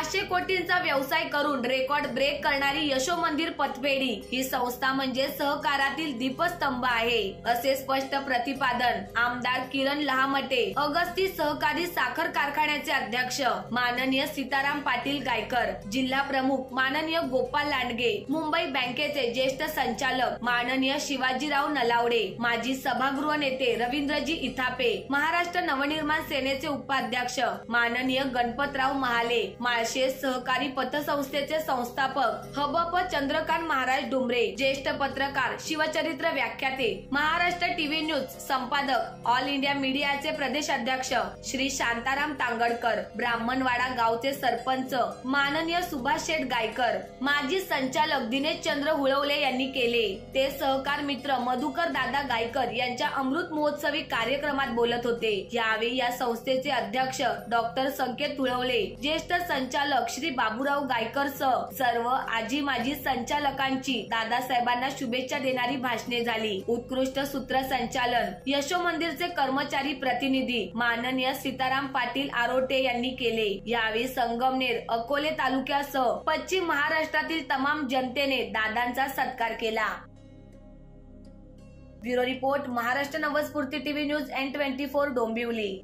500 कोटींचा व्यवसाय करून रेकॉर्ड ब्रेक करणारी यशोमंदिर पतपेढी ही संस्था म्हणजे सहकारातील दीपस्तंभ आहे, असे स्पष्ट प्रतिपादन आमदार किरण लहामटे, अगस्ती सहकारी साखर कारखान्याचे अध्यक्ष माननीय सीताराम पाटील गायकर, जिल्हा प्रमुख माननीय गोपाल लांडगे, मुंबई बँकेचे ज्येष्ठ संचालक माननीय शिवाजीराव नलावडे, माजी सभागृह नेते रवींद्रजी इथापे, महाराष्ट्र नवनिर्माण सेनेचे उपाध्यक्ष माननीय गणपतराव महाले, माळशेज सहकारी पतसंस्थेचे संस्थापक हबप चंद्रकांत महाराज डुमरे, ज्येष्ठ पत्रकार शिवचरित्र व्याख्याते महाराष्ट्र टीव्ही न्यूज संपादक ऑल इंडिया मीडियाचे प्रदेशाध्यक्ष श्री शांताराम तांगडकर, ब्राह्मणवाडा गावचे सरपंच माननीय सुभाष शेठ गायकर, माजी संचालक दिनेश चंद्र हुळवले यांनी केले। ते सहकार मित्र मधुकर दादा गायकर यांच्या अमृत महोत्सवी कार्यक्रमात बोलत होते। यावेळी या संस्थेचे अध्यक्ष डॉक्टर संकेत हुळवले, ज्येष्ठ संचालक श्री बाबूराव गायकर सह सर्व आजी माजी संचालकांची दादासाहेबांना शुभेच्छा देणारी भाषणे झाली। उत्कृष्ट सूत्रसंचालन यशोमंदिरचे कर्मचारी प्रतिनिधी माननीय सीताराम पाटील आरोटे यांनी केले। यावेळी संगमनेर, अकोले तालुक्यासह पश्चिम महाराष्ट्रातील तमाम जनतेने दादांचा सत्कार केला। Bureau report Maharashtra Navsphurti TV news N24 Dombivli.